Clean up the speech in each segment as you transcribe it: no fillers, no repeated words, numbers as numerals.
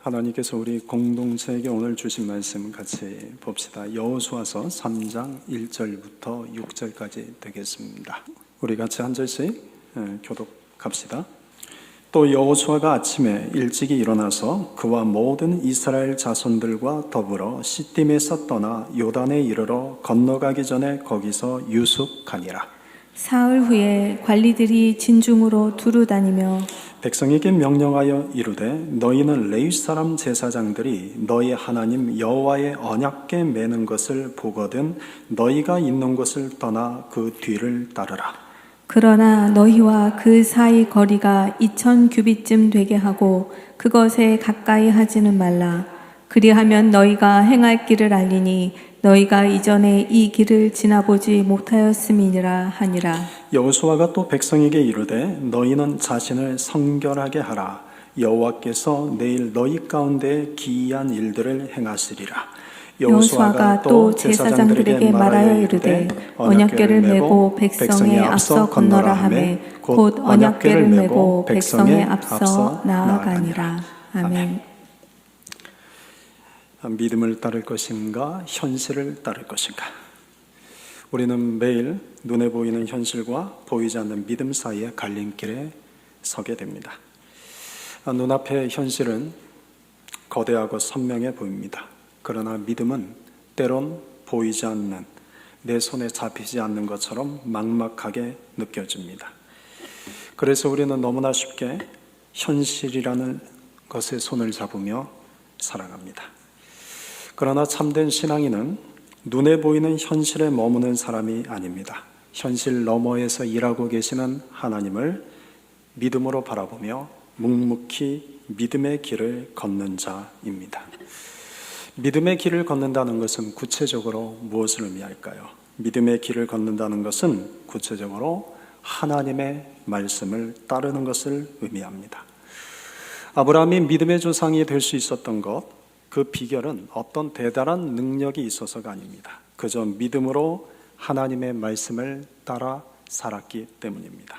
하나님께서 우리 공동체에게 오늘 주신 말씀 같이 봅시다. 여호수아서 3장 1절부터 6절까지 되겠습니다. 우리 같이 한 절씩 교독합시다. 또 여호수아가 아침에 일찍이 일어나서 그와 모든 이스라엘 자손들과 더불어 시딤에서 떠나 요단에 이르러 건너가기 전에 거기서 유숙하니라. 사흘 후에 관리들이 진중으로 두루 다니며 백성에게 명령하여 이르되 너희는 레위 사람 제사장들이 너희 하나님 여호와의 언약궤 매는 것을 보거든 너희가 있는 곳을 떠나 그 뒤를 따르라. 그러나 너희와 그 사이 거리가 2000 규빗쯤 되게 하고 그것에 가까이 하지는 말라. 그리하면 너희가 행할 길을 알리니 너희가 이전에 이 길을 지나보지 못하였음이니라 하니라. 여호수아가 또 백성에게 이르되 너희는 자신을 성결하게 하라. 여호와께서 내일 너희 가운데 기이한 일들을 행하시리라. 여호수아가 또 제사장들에게 말하여 이르되 언약궤를 메고 백성에 앞서 건너라 하매 곧 언약궤를 메고 백성에 앞서 나아가니라. 아멘. 믿음을 따를 것인가, 현실을 따를 것인가? 우리는 매일 눈에 보이는 현실과 보이지 않는 믿음 사이의 갈림길에 서게 됩니다. 눈앞의 현실은 거대하고 선명해 보입니다. 그러나 믿음은 때론 보이지 않는, 내 손에 잡히지 않는 것처럼 막막하게 느껴집니다. 그래서 우리는 너무나 쉽게 현실이라는 것에 손을 잡으며 살아갑니다. 그러나 참된 신앙인은 눈에 보이는 현실에 머무는 사람이 아닙니다. 현실 너머에서 일하고 계시는 하나님을 믿음으로 바라보며 묵묵히 믿음의 길을 걷는 자입니다. 믿음의 길을 걷는다는 것은 구체적으로 무엇을 의미할까요? 믿음의 길을 걷는다는 것은 구체적으로 하나님의 말씀을 따르는 것을 의미합니다. 아브라함이 믿음의 조상이 될 수 있었던 것, 그 비결은 어떤 대단한 능력이 있어서가 아닙니다. 그저 믿음으로 하나님의 말씀을 따라 살았기 때문입니다.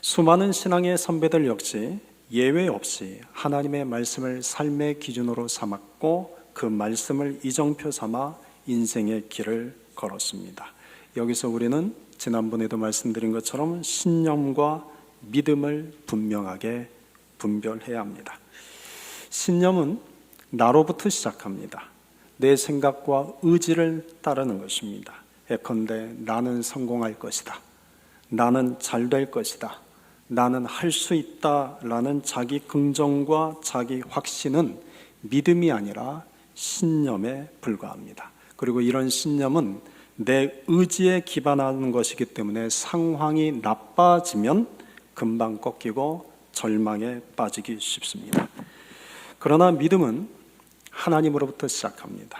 수많은 신앙의 선배들 역시 예외 없이 하나님의 말씀을 삶의 기준으로 삼았고 그 말씀을 이정표 삼아 인생의 길을 걸었습니다. 여기서 우리는 지난번에도 말씀드린 것처럼 신념과 믿음을 분명하게 분별해야 합니다. 신념은 나로부터 시작합니다. 내 생각과 의지를 따르는 것입니다. 예컨대 나는 성공할 것이다. 나는 잘 될 것이다. 나는 할 수 있다라는 자기 긍정과 자기 확신은 믿음이 아니라 신념에 불과합니다. 그리고 이런 신념은 내 의지에 기반하는 것이기 때문에 상황이 나빠지면 금방 꺾이고 절망에 빠지기 쉽습니다. 그러나 믿음은 하나님으로부터 시작합니다.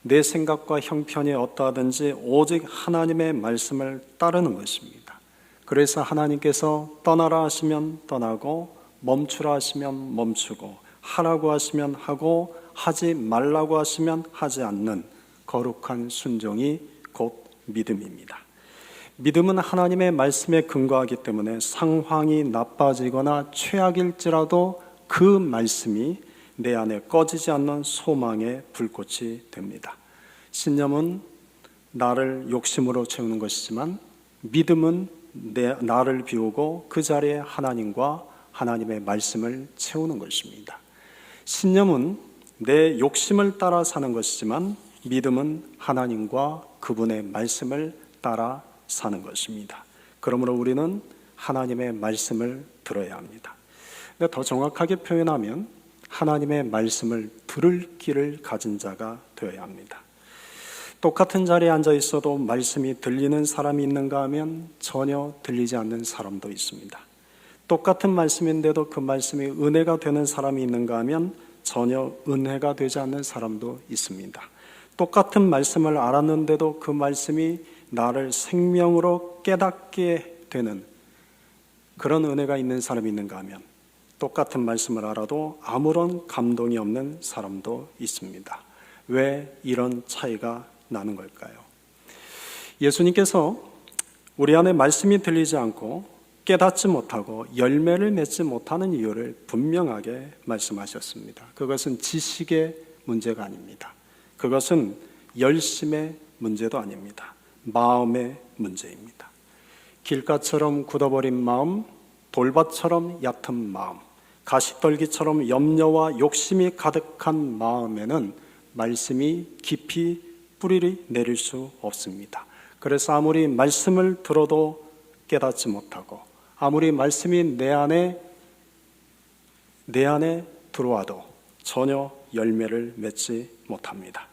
내 생각과 형편이 어떠하든지 오직 하나님의 말씀을 따르는 것입니다. 그래서 하나님께서 떠나라 하시면 떠나고 멈추라 하시면 멈추고 하라고 하시면 하고 하지 말라고 하시면 하지 않는 거룩한 순종이 곧 믿음입니다. 믿음은 하나님의 말씀에 근거하기 때문에 상황이 나빠지거나 최악일지라도 그 말씀이 내 안에 꺼지지 않는 소망의 불꽃이 됩니다. 신념은 나를 욕심으로 채우는 것이지만 믿음은 나를 비우고 그 자리에 하나님과 하나님의 말씀을 채우는 것입니다. 신념은 내 욕심을 따라 사는 것이지만 믿음은 하나님과 그분의 말씀을 따라 사는 것입니다. 그러므로 우리는 하나님의 말씀을 들어야 합니다. 근데 더 정확하게 표현하면 하나님의 말씀을 들을 길을 가진 자가 되어야 합니다. 똑같은 자리에 앉아 있어도 말씀이 들리는 사람이 있는가 하면 전혀 들리지 않는 사람도 있습니다. 똑같은 말씀인데도 그 말씀이 은혜가 되는 사람이 있는가 하면 전혀 은혜가 되지 않는 사람도 있습니다. 똑같은 말씀을 알았는데도 그 말씀이 나를 생명으로 깨닫게 되는 그런 은혜가 있는 사람이 있는가 하면 똑같은 말씀을 알아도 아무런 감동이 없는 사람도 있습니다. 왜 이런 차이가 나는 걸까요? 예수님께서 우리 안에 말씀이 들리지 않고 깨닫지 못하고 열매를 맺지 못하는 이유를 분명하게 말씀하셨습니다. 그것은 지식의 문제가 아닙니다. 그것은 열심의 문제도 아닙니다. 마음의 문제입니다. 길가처럼 굳어버린 마음, 돌밭처럼 얕은 마음, 가시떨기처럼 염려와 욕심이 가득한 마음에는 말씀이 깊이 뿌리를 내릴 수 없습니다. 그래서 아무리 말씀을 들어도 깨닫지 못하고, 아무리 말씀이 내 안에 들어와도 전혀 열매를 맺지 못합니다.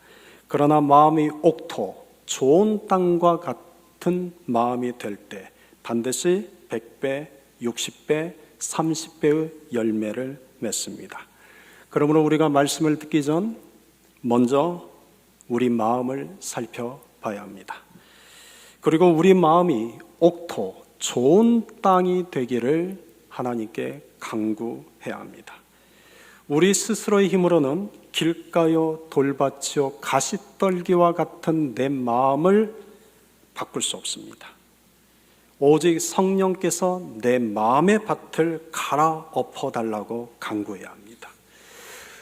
그러나 마음이 옥토, 좋은 땅과 같은 마음이 될 때 반드시 100배, 60배, 30배의 열매를 맺습니다. 그러므로 우리가 말씀을 듣기 전 먼저 우리 마음을 살펴봐야 합니다. 그리고 우리 마음이 옥토, 좋은 땅이 되기를 하나님께 간구해야 합니다. 우리 스스로의 힘으로는 길가요 돌밭이요 가시떨기와 같은 내 마음을 바꿀 수 없습니다. 오직 성령께서 내 마음의 밭을 갈아엎어 달라고 간구해야 합니다.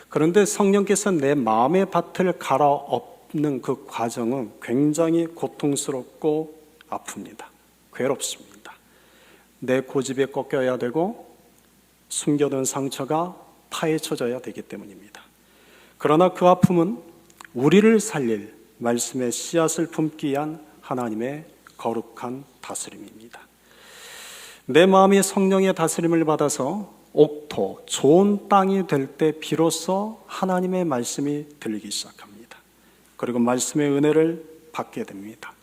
그런데 성령께서 내 마음의 밭을 갈아엎는 그 과정은 굉장히 고통스럽고 아픕니다. 괴롭습니다. 내 고집에 꺾여야 되고 숨겨둔 상처가 파헤쳐져야 되기 때문입니다. 그러나 그 아픔은 우리를 살릴 말씀의 씨앗을 품기 위한 하나님의 거룩한 다스림입니다. 내 마음이 성령의 다스림을 받아서 옥토, 좋은 땅이 될 때 비로소 하나님의 말씀이 들리기 시작합니다. 그리고 말씀의 은혜를 받게 됩니다.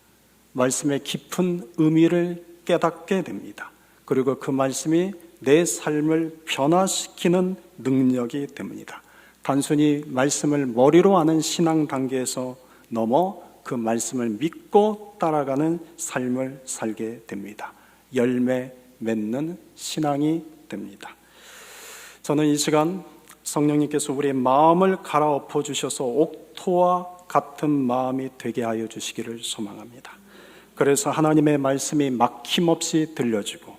말씀의 깊은 의미를 깨닫게 됩니다. 그리고 그 말씀이 내 삶을 변화시키는 능력이 됩니다. 단순히 말씀을 머리로 아는 신앙 단계에서 넘어 그 말씀을 믿고 따라가는 삶을 살게 됩니다. 열매 맺는 신앙이 됩니다. 저는 이 시간 성령님께서 우리의 마음을 갈아엎어 주셔서 옥토와 같은 마음이 되게 하여 주시기를 소망합니다. 그래서 하나님의 말씀이 막힘없이 들려지고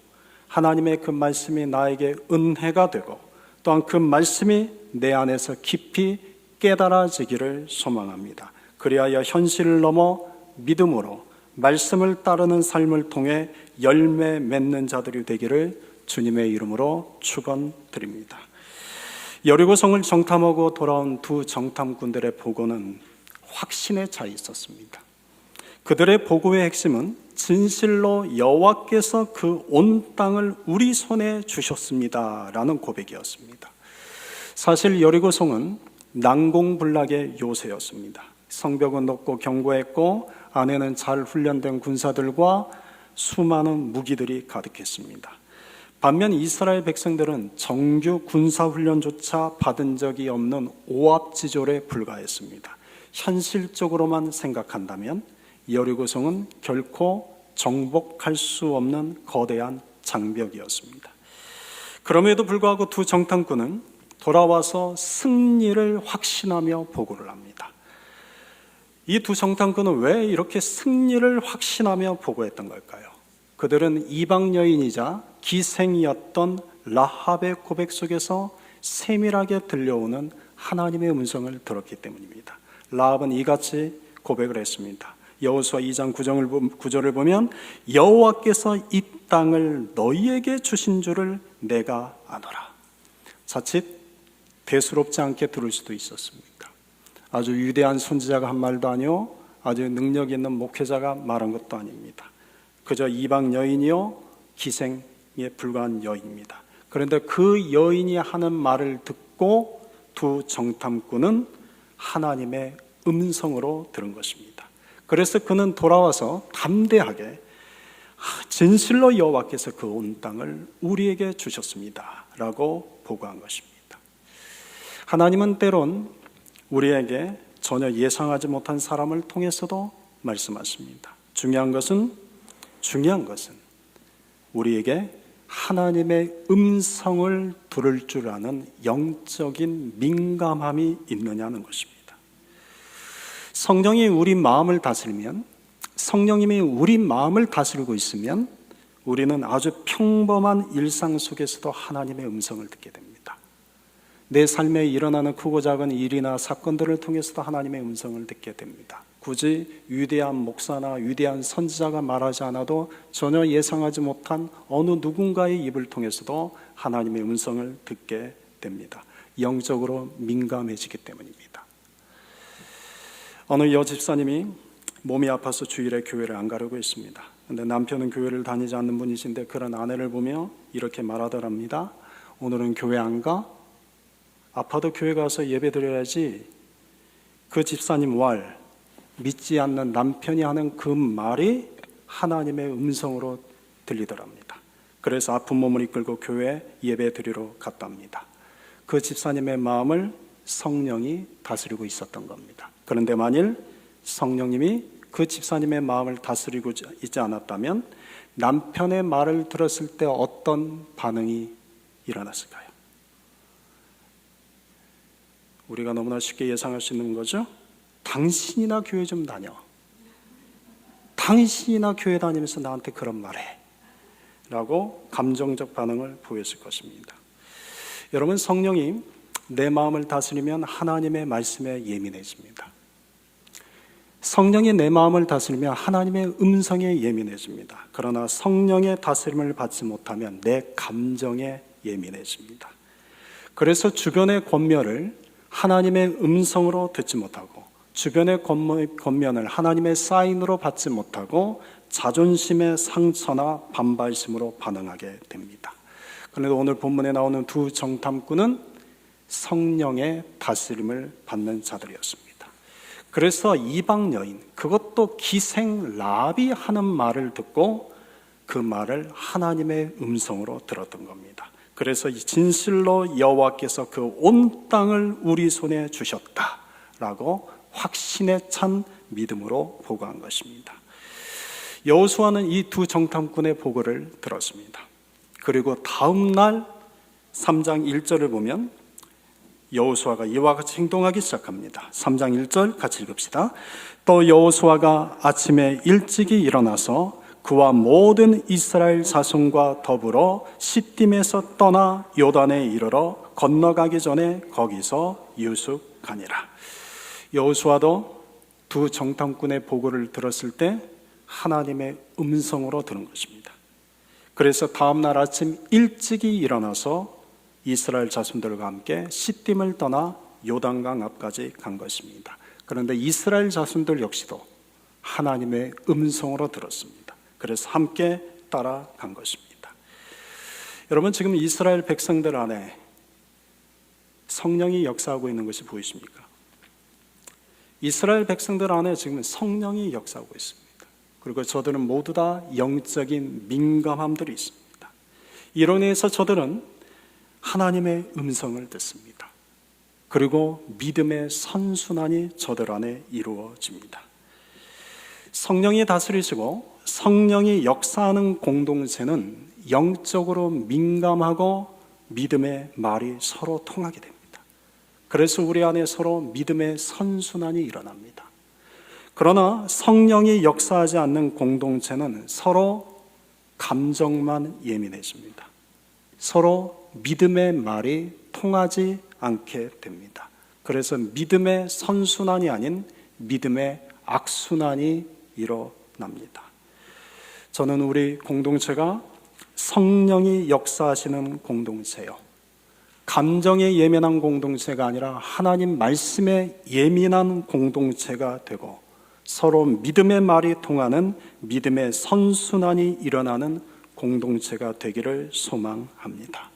하나님의 그 말씀이 나에게 은혜가 되고 또한 그 말씀이 내 안에서 깊이 깨달아지기를 소망합니다. 그리하여 현실을 넘어 믿음으로 말씀을 따르는 삶을 통해 열매 맺는 자들이 되기를 주님의 이름으로 축원드립니다. 여리고성을 정탐하고 돌아온 두 정탐꾼들의 보고는 확신에 차 있었습니다. 그들의 보고의 핵심은 진실로 여호와께서 그 온 땅을 우리 손에 주셨습니다 라는 고백이었습니다. 사실 여리고성은 난공불락의 요새였습니다. 성벽은 높고 견고했고 안에는 잘 훈련된 군사들과 수많은 무기들이 가득했습니다. 반면 이스라엘 백성들은 정규 군사훈련조차 받은 적이 없는 오합지졸에 불과했습니다. 현실적으로만 생각한다면 여리고성은 결코 정복할 수 없는 거대한 장벽이었습니다. 그럼에도 불구하고 두 정탐꾼은 돌아와서 승리를 확신하며 보고를 합니다. 이 두 정탐꾼은 왜 이렇게 승리를 확신하며 보고했던 걸까요? 그들은 이방 여인이자 기생이었던 라합의 고백 속에서 세밀하게 들려오는 하나님의 음성을 들었기 때문입니다. 라합은 이같이 고백을 했습니다. 여호수아 2장 9절을 보면 여호와께서 이 땅을 너희에게 주신 줄을 내가 아노라. 자칫 대수롭지 않게 들을 수도 있었습니다. 아주 위대한 선지자가 한 말도 아니요 아주 능력 있는 목회자가 말한 것도 아닙니다. 그저 이방 여인이요 기생에 불과한 여인입니다. 그런데 그 여인이 하는 말을 듣고 두 정탐꾼은 하나님의 음성으로 들은 것입니다. 그래서 그는 돌아와서 담대하게 진실로 여호와께서 그 온 땅을 우리에게 주셨습니다 라고 보고한 것입니다. 하나님은 때론 우리에게 전혀 예상하지 못한 사람을 통해서도 말씀하십니다. 중요한 것은 우리에게 하나님의 음성을 들을 줄 아는 영적인 민감함이 있느냐는 것입니다. 성령이 우리 마음을 다스리면, 성령님이 우리 마음을 다스리고 있으면 우리는 아주 평범한 일상 속에서도 하나님의 음성을 듣게 됩니다. 내 삶에 일어나는 크고 작은 일이나 사건들을 통해서도 하나님의 음성을 듣게 됩니다. 굳이 위대한 목사나 위대한 선지자가 말하지 않아도 전혀 예상하지 못한 어느 누군가의 입을 통해서도 하나님의 음성을 듣게 됩니다. 영적으로 민감해지기 때문입니다. 어느 여집사님이 몸이 아파서 주일에 교회를 안 가려고 했습니다. 근데 남편은 교회를 다니지 않는 분이신데 그런 아내를 보며 이렇게 말하더랍니다. 오늘은 교회 안 가? 아파도 교회 가서 예배 드려야지. 그 집사님 말, 믿지 않는 남편이 하는 그 말이 하나님의 음성으로 들리더랍니다. 그래서 아픈 몸을 이끌고 교회 예배 드리러 갔답니다. 그 집사님의 마음을 성령이 다스리고 있었던 겁니다. 그런데 만일 성령님이 그 집사님의 마음을 다스리고 있지 않았다면 남편의 말을 들었을 때 어떤 반응이 일어났을까요? 우리가 너무나 쉽게 예상할 수 있는 거죠. 당신이나 교회 좀 다녀. 당신이나 교회 다니면서 나한테 그런 말해. 라고 감정적 반응을 보였을 것입니다. 여러분, 성령이 내 마음을 다스리면 하나님의 말씀에 예민해집니다. 성령이 내 마음을 다스리면 하나님의 음성에 예민해집니다. 그러나 성령의 다스림을 받지 못하면 내 감정에 예민해집니다. 그래서 주변의 권면을 하나님의 음성으로 듣지 못하고 주변의 권면을 하나님의 사인으로 받지 못하고 자존심의 상처나 반발심으로 반응하게 됩니다. 그런데 오늘 본문에 나오는 두 정탐꾼은 성령의 다스림을 받는 자들이었습니다. 그래서 이방 여인, 그것도 기생 라비 하는 말을 듣고 그 말을 하나님의 음성으로 들었던 겁니다. 그래서 진실로 여호와께서 그 온 땅을 우리 손에 주셨다라고 확신에 찬 믿음으로 보고한 것입니다. 여호수아는 이 두 정탐꾼의 보고를 들었습니다. 그리고 다음 날 3장 1절을 보면 여호수아가 이와 같이 행동하기 시작합니다. 3장 1절 같이 읽읍시다. 또 여호수아가 아침에 일찍이 일어나서 그와 모든 이스라엘 자손과 더불어 시딤에서 떠나 요단에 이르러 건너가기 전에 거기서 유숙하니라. 여호수아도 두 정탐꾼의 보고를 들었을 때 하나님의 음성으로 들은 것입니다. 그래서 다음 날 아침 일찍이 일어나서 이스라엘 자손들과 함께 시딤을 떠나 요단강 앞까지 간 것입니다. 그런데 이스라엘 자손들 역시도 하나님의 음성으로 들었습니다. 그래서 함께 따라간 것입니다. 여러분, 지금 이스라엘 백성들 안에 성령이 역사하고 있는 것이 보이십니까? 이스라엘 백성들 안에 지금 성령이 역사하고 있습니다. 그리고 저들은 모두 다 영적인 민감함들이 있습니다. 이로 인해서 저들은 하나님의 음성을 듣습니다. 그리고 믿음의 선순환이 저들 안에 이루어집니다. 성령이 다스리시고 성령이 역사하는 공동체는 영적으로 민감하고 믿음의 말이 서로 통하게 됩니다. 그래서 우리 안에 서로 믿음의 선순환이 일어납니다. 그러나 성령이 역사하지 않는 공동체는 서로 감정만 예민해집니다. 서로 믿음의 말이 통하지 않게 됩니다. 그래서 믿음의 선순환이 아닌 믿음의 악순환이 일어납니다. 저는 우리 공동체가 성령이 역사하시는 공동체요, 감정에 예민한 공동체가 아니라 하나님 말씀에 예민한 공동체가 되고 서로 믿음의 말이 통하는 믿음의 선순환이 일어나는 공동체가 되기를 소망합니다.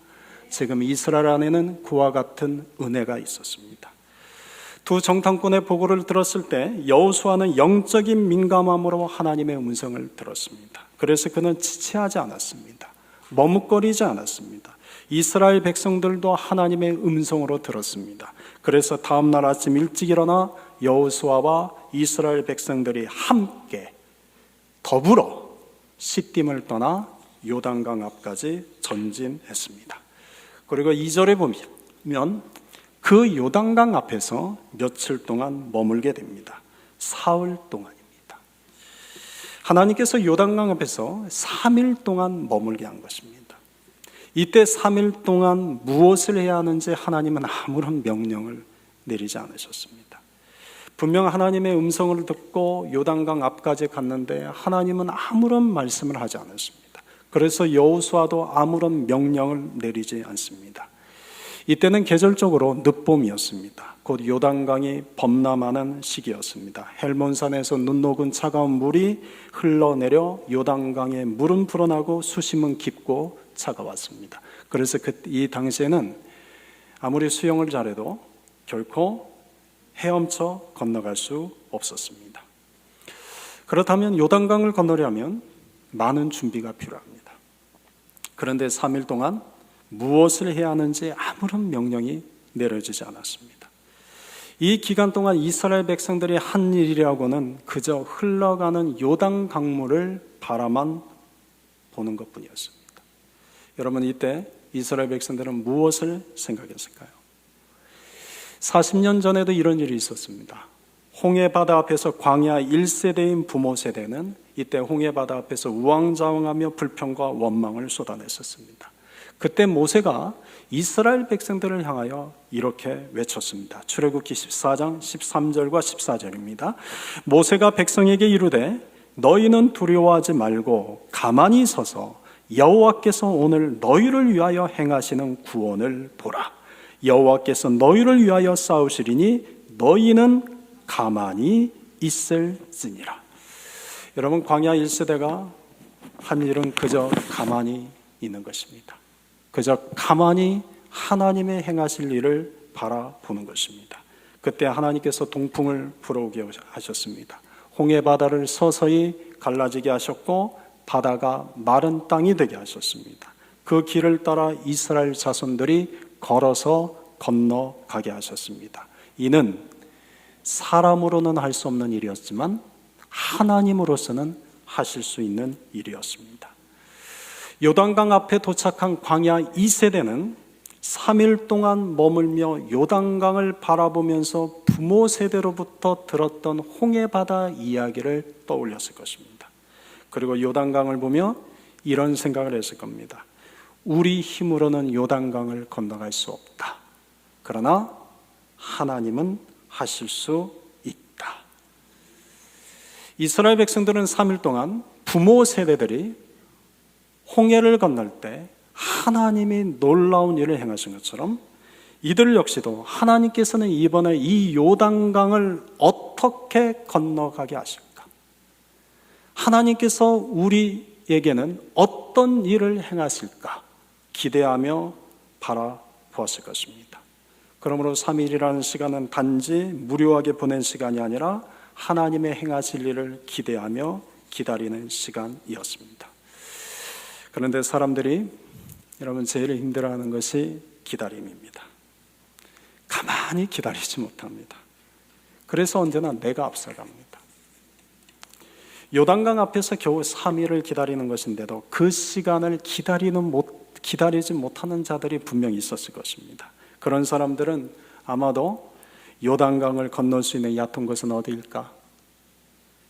지금 이스라엘 안에는 그와 같은 은혜가 있었습니다. 두 정탐꾼의 보고를 들었을 때 여호수아는 영적인 민감함으로 하나님의 음성을 들었습니다. 그래서 그는 지체하지 않았습니다. 머뭇거리지 않았습니다. 이스라엘 백성들도 하나님의 음성으로 들었습니다. 그래서 다음 날 아침 일찍 일어나 여호수아와 이스라엘 백성들이 함께 더불어 시딤을 떠나 요단강 앞까지 전진했습니다. 그리고 2절에 보면 그 요단강 앞에서 며칠 동안 머물게 됩니다. 사흘 동안입니다. 하나님께서 요단강 앞에서 3일 동안 머물게 한 것입니다. 이때 3일 동안 무엇을 해야 하는지 하나님은 아무런 명령을 내리지 않으셨습니다. 분명 하나님의 음성을 듣고 요단강 앞까지 갔는데 하나님은 아무런 말씀을 하지 않았습니다. 그래서 여호수아도 아무런 명령을 내리지 않습니다. 이때는 계절적으로 늦봄이었습니다. 곧 요단강이 범람하는 시기였습니다. 헬몬산에서 눈 녹은 차가운 물이 흘러내려 요단강의 물은 불어나고 수심은 깊고 차가웠습니다. 그래서 이 당시에는 아무리 수영을 잘해도 결코 헤엄쳐 건너갈 수 없었습니다. 그렇다면 요단강을 건너려면 많은 준비가 필요합니다. 그런데 3일 동안 무엇을 해야 하는지 아무런 명령이 내려지지 않았습니다. 이 기간 동안 이스라엘 백성들이 한 일이라고는 그저 흘러가는 요단 강물을 바라만 보는 것뿐이었습니다. 여러분, 이때 이스라엘 백성들은 무엇을 생각했을까요? 40년 전에도 이런 일이 있었습니다. 홍해바다 앞에서 광야 1세대인 부모 세대는 이때 홍해바다 앞에서 우왕좌왕하며 불평과 원망을 쏟아냈었습니다. 그때 모세가 이스라엘 백성들을 향하여 이렇게 외쳤습니다. 출애굽기 14장 13절과 14절입니다. 모세가 백성에게 이르되 너희는 두려워하지 말고 가만히 서서 여호와께서 오늘 너희를 위하여 행하시는 구원을 보라. 여호와께서 너희를 위하여 싸우시리니 너희는 가만히 있을지니라. 여러분, 광야 1세대가 한 일은 그저 가만히 있는 것입니다. 그저 가만히 하나님의 행하실 일을 바라보는 것입니다. 그때 하나님께서 동풍을 불어오게 하셨습니다. 홍해바다를 서서히 갈라지게 하셨고 바다가 마른 땅이 되게 하셨습니다. 그 길을 따라 이스라엘 자손들이 걸어서 건너가게 하셨습니다. 이는 사람으로는 할 수 없는 일이었지만 하나님으로서는 하실 수 있는 일이었습니다. 요단강 앞에 도착한 광야 2세대는 3일 동안 머물며 요단강을 바라보면서 부모 세대로부터 들었던 홍해바다 이야기를 떠올렸을 것입니다. 그리고 요단강을 보며 이런 생각을 했을 겁니다. 우리 힘으로는 요단강을 건너갈 수 없다. 그러나 하나님은 하실 수 있다. 이스라엘 백성들은 3일 동안 부모 세대들이 홍해를 건널 때 하나님이 놀라운 일을 행하신 것처럼 이들 역시도 하나님께서는 이번에 이 요단강을 어떻게 건너가게 하실까? 하나님께서 우리에게는 어떤 일을 행하실까? 기대하며 바라보았을 것입니다. 그러므로 3일이라는 시간은 단지 무료하게 보낸 시간이 아니라 하나님의 행하실 일을 기대하며 기다리는 시간이었습니다. 그런데 사람들이 여러분 제일 힘들어하는 것이 기다림입니다. 가만히 기다리지 못합니다. 그래서 언제나 내가 앞서갑니다. 요단강 앞에서 겨우 3일을 기다리는 것인데도 그 시간을 기다리지 못하는 자들이 분명히 있었을 것입니다. 그런 사람들은 아마도 요단강을 건널 수 있는 얕은 곳은 어디일까?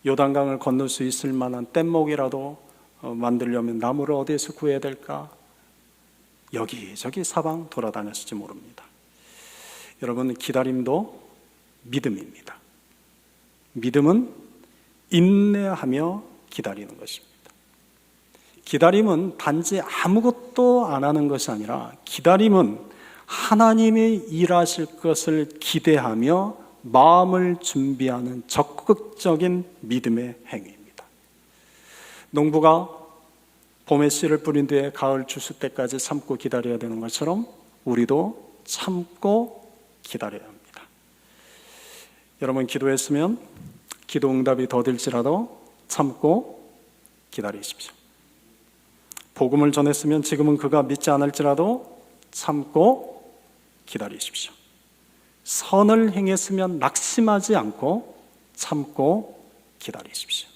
요단강을 건널 수 있을 만한 뗏목이라도 만들려면 나무를 어디에서 구해야 될까? 여기저기 사방 돌아다녔을지 모릅니다. 여러분, 기다림도 믿음입니다. 믿음은 인내하며 기다리는 것입니다. 기다림은 단지 아무것도 안 하는 것이 아니라 기다림은 하나님이 일하실 것을 기대하며 마음을 준비하는 적극적인 믿음의 행위입니다. 농부가 봄에 씨를 뿌린 뒤에 가을 추수 때까지 참고 기다려야 되는 것처럼 우리도 참고 기다려야 합니다. 여러분, 기도했으면 기도 응답이 더딜지라도 참고 기다리십시오. 복음을 전했으면 지금은 그가 믿지 않을지라도 참고 기다리십시오. 선을 행했으면 낙심하지 않고 참고 기다리십시오.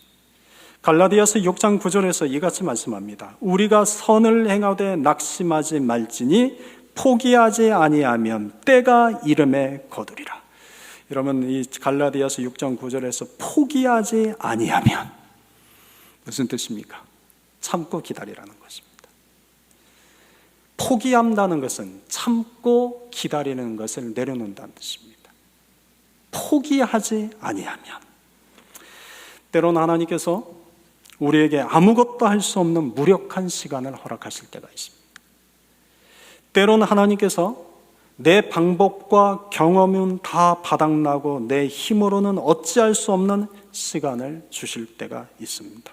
갈라디아서 6장 9절에서 이같이 말씀합니다. 우리가 선을 행하되 낙심하지 말지니 포기하지 아니하면 때가 이름에 거두리라. 여러분, 이 갈라디아서 6장 9절에서 포기하지 아니하면, 무슨 뜻입니까? 참고 기다리라는 것입니다. 포기한다는 것은 참고 기다리는 것을 내려놓는다는 뜻입니다. 포기하지 아니하면, 때로는 하나님께서 우리에게 아무것도 할 수 없는 무력한 시간을 허락하실 때가 있습니다. 때로는 하나님께서 내 방법과 경험은 다 바닥나고 내 힘으로는 어찌할 수 없는 시간을 주실 때가 있습니다.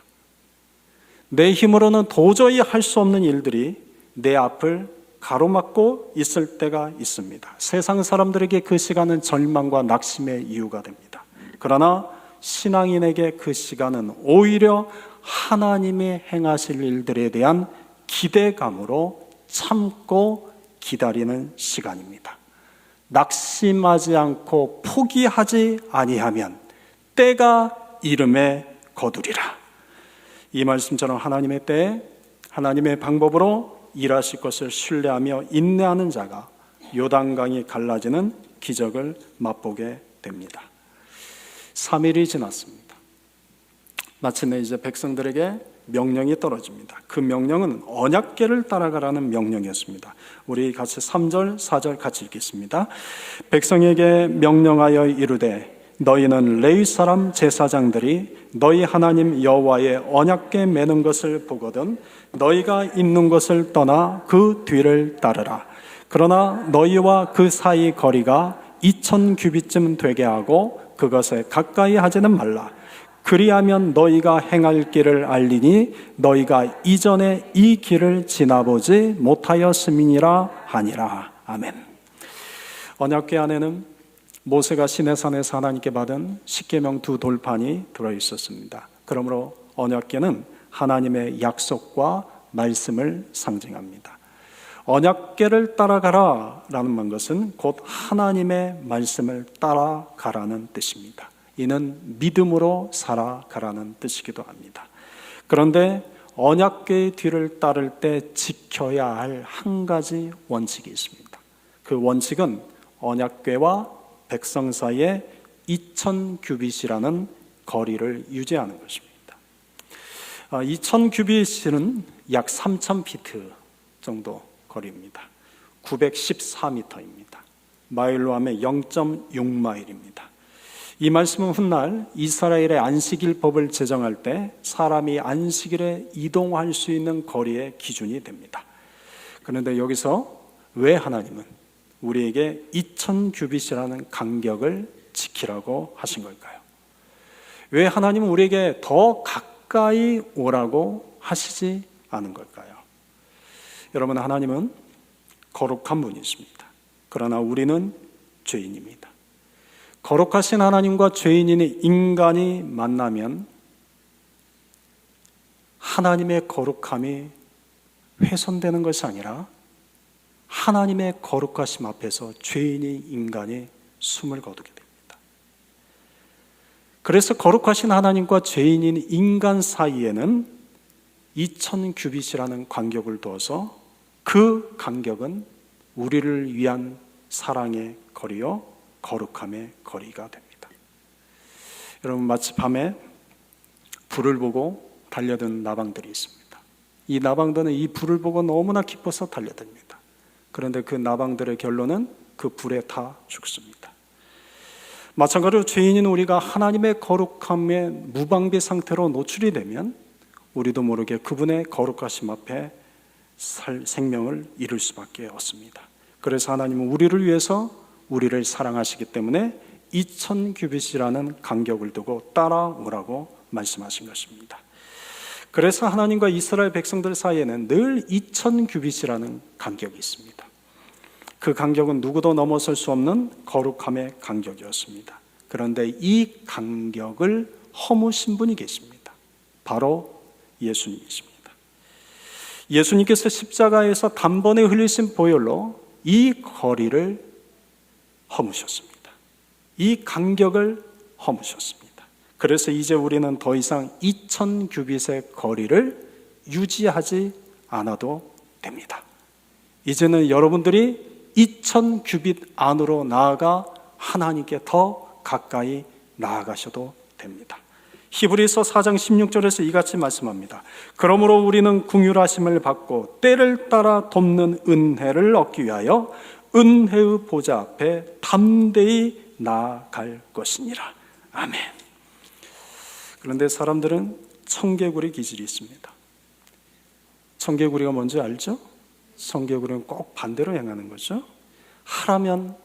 내 힘으로는 도저히 할 수 없는 일들이 내 앞을 가로막고 있을 때가 있습니다. 세상 사람들에게 그 시간은 절망과 낙심의 이유가 됩니다. 그러나 신앙인에게 그 시간은 오히려 하나님의 행하실 일들에 대한 기대감으로 참고 기다리는 시간입니다. 낙심하지 않고 포기하지 아니하면 때가 이름에 거두리라. 이 말씀처럼 하나님의 때에 하나님의 방법으로 일하실 것을 신뢰하며 인내하는 자가 요단강이 갈라지는 기적을 맛보게 됩니다. 3일이 지났습니다. 마침내 이제 백성들에게 명령이 떨어집니다. 그 명령은 언약궤를 따라가라는 명령이었습니다. 우리 같이 3절, 4절 같이 읽겠습니다. 백성에게 명령하여 이르되 너희는 레위 사람 제사장들이 너희 하나님 여호와의 언약궤 매는 것을 보거든 너희가 있는 것을 떠나 그 뒤를 따르라. 그러나 너희와 그 사이 거리가 2000규빗쯤 되게 하고 그것에 가까이 하지는 말라. 그리하면 너희가 행할 길을 알리니 너희가 이전에 이 길을 지나보지 못하였음이니라 하니라. 아멘. 언약궤 안에는 모세가 시내산에서 하나님께 받은 십계명 2 돌판이 들어있었습니다. 그러므로 언약궤는 하나님의 약속과 말씀을 상징합니다. 언약궤를 따라가라 라는 것은 곧 하나님의 말씀을 따라가라는 뜻입니다. 이는 믿음으로 살아가라는 뜻이기도 합니다. 그런데 언약궤의 뒤를 따를 때 지켜야 할 한 가지 원칙이 있습니다. 그 원칙은 언약궤와 백성 사이에 2000규빗이라는 거리를 유지하는 것입니다. 2000규빗은 약 3000피트 정도 거리입니다. 914m입니다. 마일로 하면 0.6마일입니다. 이 말씀은 훗날 이스라엘의 안식일 법을 제정할 때 사람이 안식일에 이동할 수 있는 거리의 기준이 됩니다. 그런데 여기서 왜 하나님은 우리에게 2000규빗이라는 간격을 지키라고 하신 걸까요? 왜 하나님은 우리에게 더 가까이 오라고 하시지 않은 걸까요? 여러분, 하나님은 거룩한 분이십니다. 그러나 우리는 죄인입니다. 거룩하신 하나님과 죄인인 인간이 만나면 하나님의 거룩함이 훼손되는 것이 아니라 하나님의 거룩하심 앞에서 죄인인 인간이 숨을 거두게 됩니다. 그래서 거룩하신 하나님과 죄인인 인간 사이에는 2000규빗이라는 간격을 두어서 그 간격은 우리를 위한 사랑의 거리요 거룩함의 거리가 됩니다. 여러분, 마치 밤에 불을 보고 달려든 나방들이 있습니다. 이 나방들은 이 불을 보고 너무나 기뻐서 달려듭니다. 그런데 그 나방들의 결론은 그 불에 타 죽습니다. 마찬가지로 죄인인 우리가 하나님의 거룩함의 무방비 상태로 노출이 되면 우리도 모르게 그분의 거룩하심 앞에 생명을 잃을 수밖에 없습니다. 그래서 하나님은 우리를 위해서 우리를 사랑하시기 때문에 2000규빗이라는 간격을 두고 따라오라고 말씀하신 것입니다. 그래서 하나님과 이스라엘 백성들 사이에는 늘 2000규빗이라는 간격이 있습니다. 그 간격은 누구도 넘어설 수 없는 거룩함의 간격이었습니다. 그런데 이 간격을 허무신 분이 계십니다. 바로 예수님이십니다. 예수님께서 십자가에서 단번에 흘리신 보혈로 이 거리를 허무셨습니다. 이 간격을 허무셨습니다. 그래서 이제 우리는 더 이상 2000규빗의 거리를 유지하지 않아도 됩니다. 이제는 여러분들이 2000규빗 안으로 나아가 하나님께 더 가까이 나아가셔도 됩니다. 히브리서 4장 16절에서 이같이 말씀합니다. 그러므로 우리는 긍휼하심을 받고 때를 따라 돕는 은혜를 얻기 위하여 은혜의 보좌 앞에 담대히 나아갈 것이니라. 아멘. 그런데 사람들은 청개구리 기질이 있습니다. 청개구리가 뭔지 알죠? 청개구리는 꼭 반대로 행하는 거죠. 하라면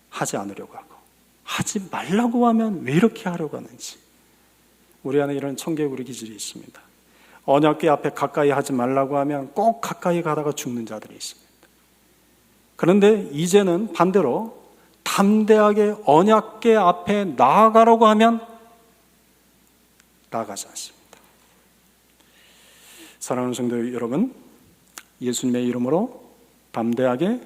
하지 않으려고 하고, 하지 말라고 하면 왜 이렇게 하려고 하는지. 우리 안에 이런 청개구리 기질이 있습니다. 언약궤 앞에 가까이 하지 말라고 하면 꼭 가까이 가다가 죽는 자들이 있습니다. 그런데 이제는 반대로 담대하게 언약궤 앞에 나아가라고 하면 나아가지 않습니다. 사랑하는 성도 여러분, 예수님의 이름으로 담대하게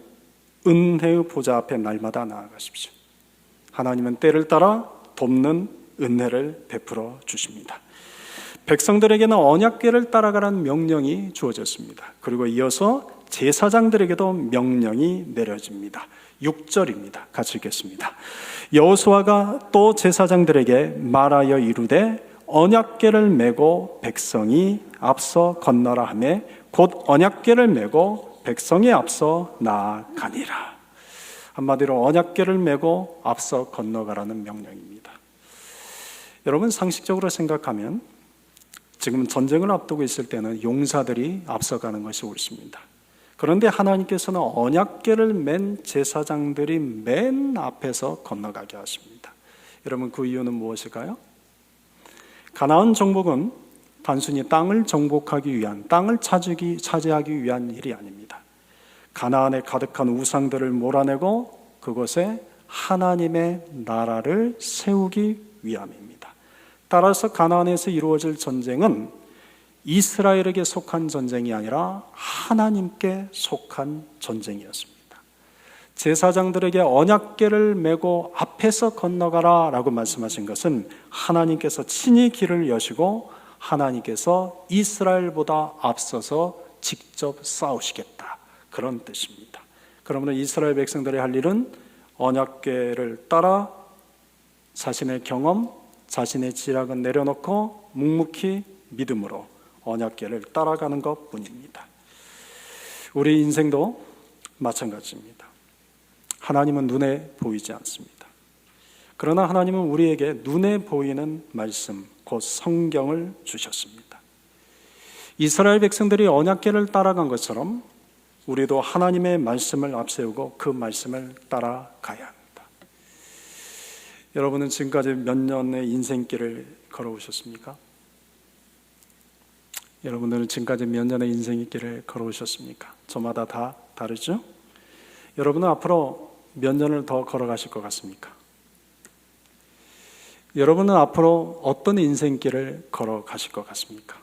은혜의 보좌 앞에 날마다 나아가십시오. 하나님은 때를 따라 돕는 은혜를 베풀어 주십니다. 백성들에게는 언약궤를 따라가라는 명령이 주어졌습니다. 그리고 이어서 제사장들에게도 명령이 내려집니다. 6절입니다. 같이 읽겠습니다. 여호수아가 또 제사장들에게 말하여 이르되 언약궤를 메고 백성이 앞서 건너라 하매 곧 언약궤를 메고 백성이 앞서 나아가니라. 한마디로 언약궤를 메고 앞서 건너가라는 명령입니다. 여러분, 상식적으로 생각하면 지금 전쟁을 앞두고 있을 때는 용사들이 앞서가는 것이 옳습니다. 그런데 하나님께서는 언약궤를 맨 제사장들이 맨 앞에서 건너가게 하십니다. 여러분, 그 이유는 무엇일까요? 가나안 정복은 단순히 땅을 정복하기 위한, 땅을 차지하기 위한 일이 아닙니다. 가나안에 가득한 우상들을 몰아내고 그곳에 하나님의 나라를 세우기 위함입니다. 따라서 가나안에서 이루어질 전쟁은 이스라엘에게 속한 전쟁이 아니라 하나님께 속한 전쟁이었습니다. 제사장들에게 언약궤를 메고 앞에서 건너가라 라고 말씀하신 것은 하나님께서 친히 길을 여시고 하나님께서 이스라엘보다 앞서서 직접 싸우시겠다, 그런 뜻입니다. 그러므로 이스라엘 백성들이 할 일은 언약궤를 따라 자신의 경험, 자신의 지략은 내려놓고 묵묵히 믿음으로 언약궤를 따라가는 것뿐입니다. 우리 인생도 마찬가지입니다. 하나님은 눈에 보이지 않습니다. 그러나 하나님은 우리에게 눈에 보이는 말씀, 곧 성경을 주셨습니다. 이스라엘 백성들이 언약궤를 따라간 것처럼 우리도 하나님의 말씀을 앞세우고 그 말씀을 따라가야 합니다. 여러분은 지금까지 몇 년의 인생길을 걸어오셨습니까? 여러분들은 지금까지 몇 년의 인생길을 걸어오셨습니까? 저마다 다 다르죠? 여러분은 앞으로 몇 년을 더 걸어가실 것 같습니까? 여러분은 앞으로 어떤 인생길을 걸어가실 것 같습니까?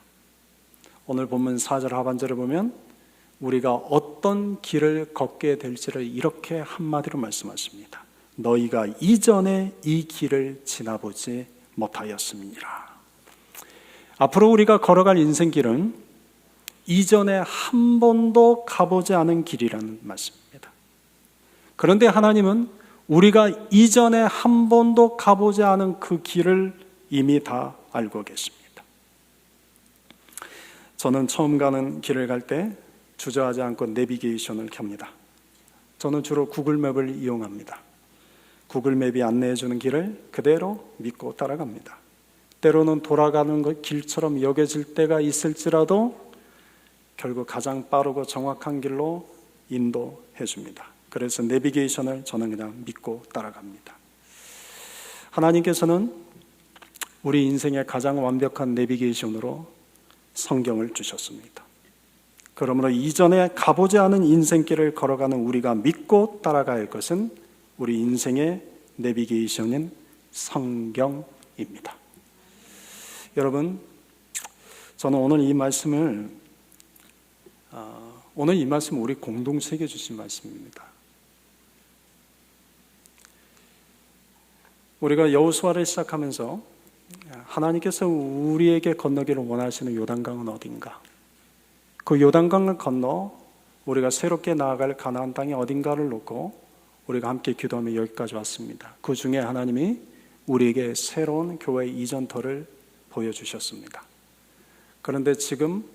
오늘 본문 4절 하반절을 보면 우리가 어떤 길을 걷게 될지를 이렇게 한마디로 말씀하십니다. 너희가 이전에 이 길을 지나보지 못하였음이니라. 앞으로 우리가 걸어갈 인생길은 이전에 한 번도 가보지 않은 길이라는 말씀입니다. 그런데 하나님은 우리가 이전에 한 번도 가보지 않은 그 길을 이미 다 알고 계십니다. 저는 처음 가는 길을 갈 때 주저하지 않고 내비게이션을 켭니다. 저는 주로 구글맵을 이용합니다. 구글맵이 안내해주는 길을 그대로 믿고 따라갑니다. 때로는 돌아가는 길처럼 여겨질 때가 있을지라도 결국 가장 빠르고 정확한 길로 인도해 줍니다. 그래서 내비게이션을 저는 그냥 믿고 따라갑니다. 하나님께서는 우리 인생의 가장 완벽한 내비게이션으로 성경을 주셨습니다. 그러므로 이전에 가보지 않은 인생길을 걸어가는 우리가 믿고 따라가야 할 것은 우리 인생의 내비게이션인 성경입니다. 여러분, 저는 오늘 이 말씀은 우리 공동체에게 주신 말씀입니다. 우리가 여호수아를 시작하면서 하나님께서 우리에게 건너기를 원하시는 요단강은 어딘가, 그 요단강을 건너 우리가 새롭게 나아갈 가나안 땅이 어딘가를 놓고 우리가 함께 기도하며 여기까지 왔습니다. 그 중에 하나님이 우리에게 새로운 교회 이전터를 보여주셨습니다. 그런데 지금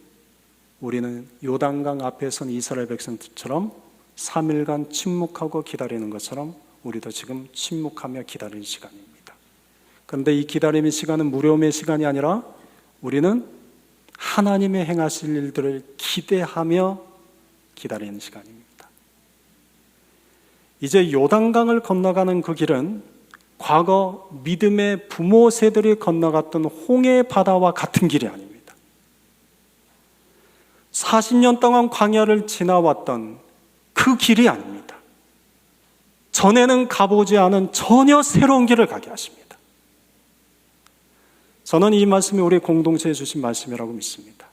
우리는 요단강 앞에 선 이스라엘 백성들처럼 3일간 침묵하고 기다리는 것처럼 우리도 지금 침묵하며 기다리는 시간입니다. 그런데 이 기다림의 시간은 무료의 시간이 아니라 우리는 하나님의 행하실 일들을 기대하며 기다리는 시간입니다. 이제 요단강을 건너가는 그 길은 과거 믿음의 부모 세들이 건너갔던 홍해 바다와 같은 길이 아닙니다. 40년 동안 광야를 지나왔던 그 길이 아닙니다. 전에는 가보지 않은 전혀 새로운 길을 가게 하십니다. 저는 이 말씀이 우리 공동체에 주신 말씀이라고 믿습니다.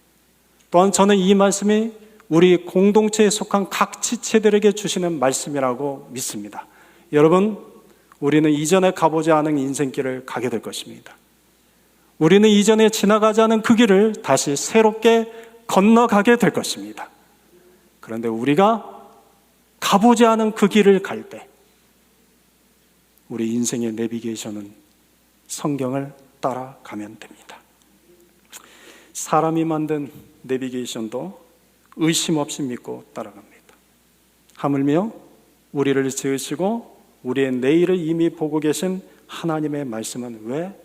또한 저는 이 말씀이 우리 공동체에 속한 각 지체들에게 주시는 말씀이라고 믿습니다. 여러분, 우리는 이전에 가보지 않은 인생길을 가게 될 것입니다. 우리는 이전에 지나가지 않은 그 길을 다시 새롭게 건너가게 될 것입니다. 그런데 우리가 가보지 않은 그 길을 갈 때 우리 인생의 내비게이션은 성경을 따라가면 됩니다. 사람이 만든 내비게이션도 의심 없이 믿고 따라갑니다. 하물며 우리를 지으시고 우리의 내일을 이미 보고 계신 하나님의 말씀은 왜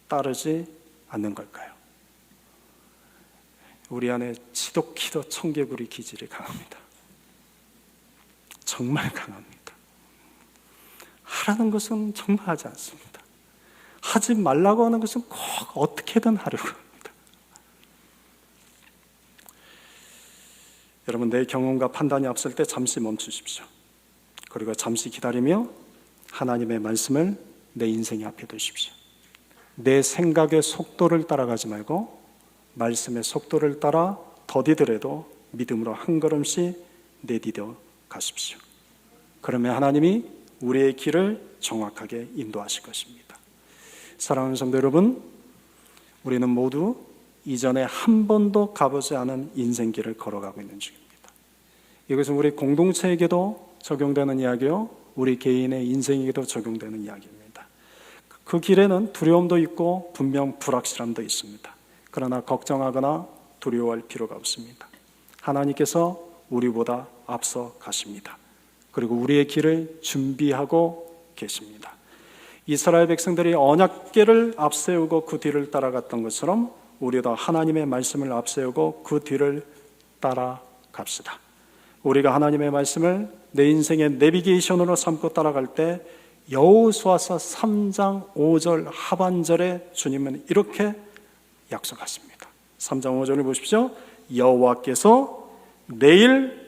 따르지 않는 걸까요? 우리 안에 지독히도 청개구리 기질이 강합니다. 정말 강합니다. 하라는 것은 정말 하지 않습니다. 하지 말라고 하는 것은 꼭 어떻게든 하려고 합니다. 여러분, 내 경험과 판단이 앞설 때 잠시 멈추십시오. 그리고 잠시 기다리며 하나님의 말씀을 내 인생의 앞에 두십시오. 내 생각의 속도를 따라가지 말고 말씀의 속도를 따라 더디더라도 믿음으로 한 걸음씩 내디뎌 가십시오. 그러면 하나님이 우리의 길을 정확하게 인도하실 것입니다. 사랑하는 성도 여러분, 우리는 모두 이전에 한 번도 가보지 않은 인생길을 걸어가고 있는 중입니다. 이것은 우리 공동체에게도 적용되는 이야기요, 우리 개인의 인생에게도 적용되는 이야기입니다. 그 길에는 두려움도 있고 분명 불확실함도 있습니다. 그러나 걱정하거나 두려워할 필요가 없습니다. 하나님께서 우리보다 앞서 가십니다. 그리고 우리의 길을 준비하고 계십니다. 이스라엘 백성들이 언약궤를 앞세우고 그 뒤를 따라갔던 것처럼 우리도 하나님의 말씀을 앞세우고 그 뒤를 따라갑시다. 우리가 하나님의 말씀을 내 인생의 내비게이션으로 삼고 따라갈 때 여호수아서 3장 5절 하반절에 주님은 이렇게 약속하십니다. 3장 5절을 보십시오. 여호와께서 내일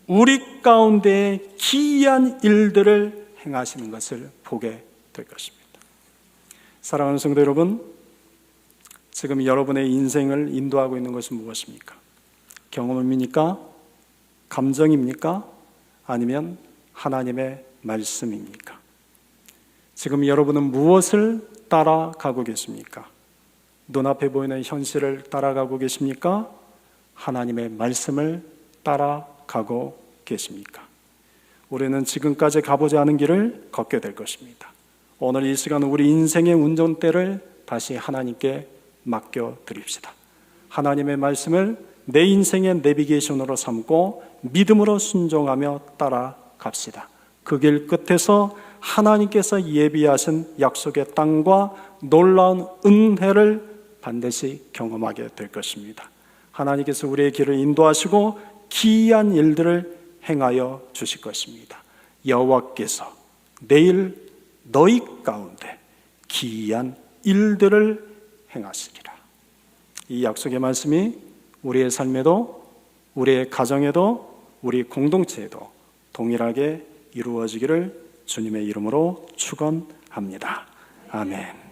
우리 가운데 기이한 일들을 행하시는 것을 보게 될 것입니다. 사랑하는 성도 여러분, 지금 여러분의 인생을 인도하고 있는 것은 무엇입니까? 경험입니까? 감정입니까? 아니면 하나님의 말씀입니까? 지금 여러분은 무엇을 따라가고 계십니까? 눈앞에 보이는 현실을 따라가고 계십니까? 하나님의 말씀을 따라가고 계십니까? 우리는 지금까지 가보지 않은 길을 걷게 될 것입니다. 오늘 이 시간은 우리 인생의 운전대를 다시 하나님께 맡겨드립시다. 하나님의 말씀을 내 인생의 내비게이션으로 삼고 믿음으로 순종하며 따라갑시다. 그 길 끝에서 하나님께서 예비하신 약속의 땅과 놀라운 은혜를 반드시 경험하게 될 것입니다. 하나님께서 우리의 길을 인도하시고 기이한 일들을 행하여 주실 것입니다. 여호와께서 내일 너희 가운데 기이한 일들을 행하시리라. 이 약속의 말씀이 우리의 삶에도, 우리의 가정에도, 우리 공동체에도 동일하게 이루어지기를 주님의 이름으로 축원합니다. 아멘.